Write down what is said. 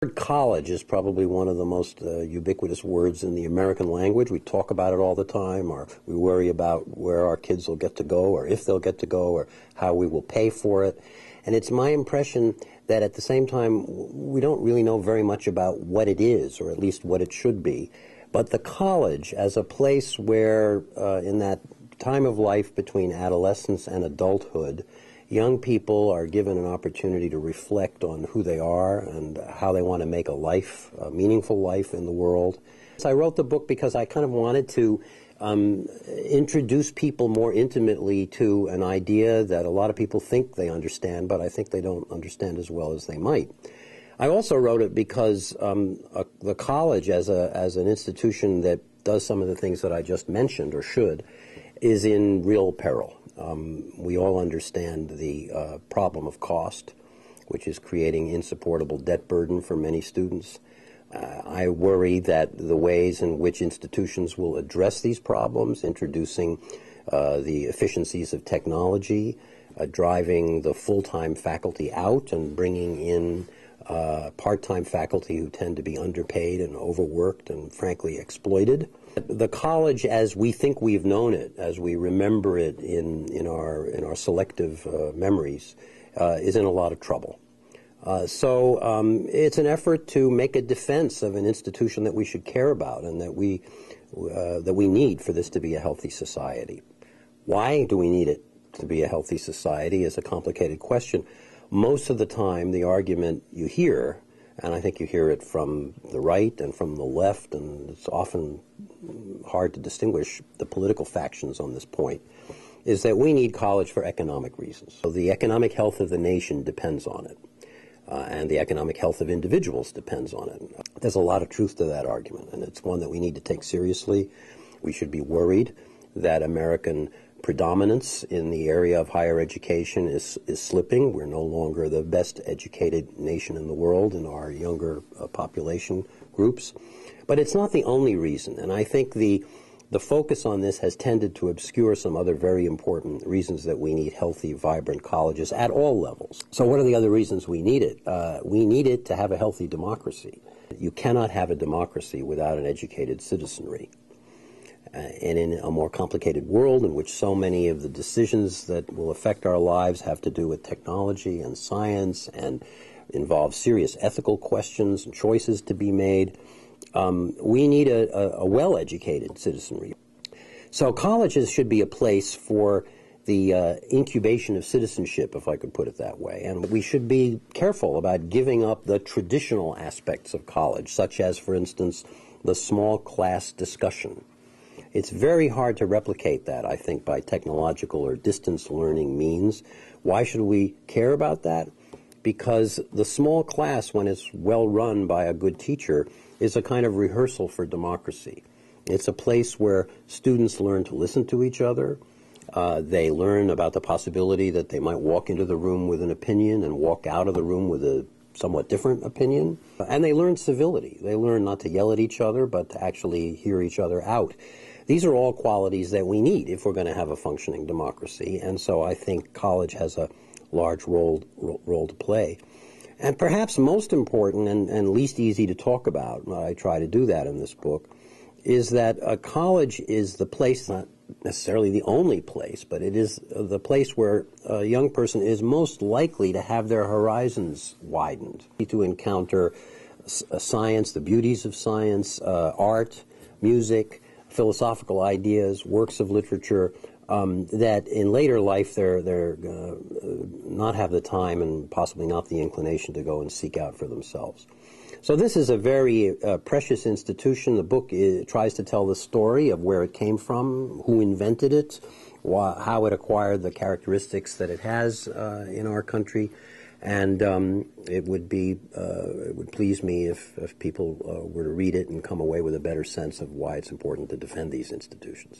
The word college is probably one of the most ubiquitous words in the American language. We talk about it all the time, or we worry about where our kids will get to go, or if they'll get to go, or how we will pay for it. And it's my impression that at the same time, we don't really know very much about what it is, or at least what it should be. But the college as a place where, in that time of life between adolescence and adulthood, young people are given an opportunity to reflect on who they are and how they want to make a life, a meaningful life in the world. So I wrote the book because I kind of wanted to introduce people more intimately to an idea that a lot of people think they understand, but I think they don't understand as well as they might. I also wrote it because the college as an institution that does some of the things that I just mentioned, or should, is in real peril. We all understand the problem of cost, which is creating insupportable debt burden for many students. I worry that the ways in which institutions will address these problems, introducing the efficiencies of technology, driving the full-time faculty out and bringing in part-time faculty who tend to be underpaid and overworked and frankly exploited. The college, as we think we've known it, as we remember it in our selective memories, is in a lot of trouble. So it's an effort to make a defense of an institution that we should care about and that we need for this to be a healthy society. Why do we need it to be a healthy society is a complicated question. Most of the time, the argument you hear, and I think you hear it from the right and from the left, and it's often hard to distinguish the political factions on this point, is that we need college for economic reasons. So the economic health of the nation depends on it, and the economic health of individuals depends on it. There's a lot of truth to that argument, and it's one that we need to take seriously. We should be worried that American predominance in the area of higher education is slipping. We're no longer the best educated nation in the world in our younger population groups. But it's not the only reason, and I think the focus on this has tended to obscure some other very important reasons that we need healthy, vibrant colleges at all levels. So what are the other reasons we need it? We need it to have a healthy democracy. You cannot have a democracy without an educated citizenry. And in a more complicated world in which so many of the decisions that will affect our lives have to do with technology and science and involve serious ethical questions and choices to be made, we need a well-educated citizenry. So colleges should be a place for the incubation of citizenship, if I could put it that way. And we should be careful about giving up the traditional aspects of college, such as, for instance, the small class discussion. It's very hard to replicate that, I think, by technological or distance learning means. Why should we care about that? Because the small class, when it's well run by a good teacher, is a kind of rehearsal for democracy. It's a place where students learn to listen to each other. They learn about the possibility that they might walk into the room with an opinion and walk out of the room with a somewhat different opinion. And they learn civility. They learn not to yell at each other, but to actually hear each other out. These are all qualities that we need if we're going to have a functioning democracy, and so I think college has a large role to play. And perhaps most important and least easy to talk about, I try to do that in this book, is that a college is the place, not necessarily the only place, but it is the place where a young person is most likely to have their horizons widened, to encounter science, the beauties of science, art, music, philosophical ideas, works of literature, that in later life they're not have the time and possibly not the inclination to go and seek out for themselves. So this is a very precious institution. The book tries to tell the story of where it came from, who invented it, how it acquired the characteristics that it has in our country, and it would please me if people were to read it and come away with a better sense of why it's important to defend these institutions.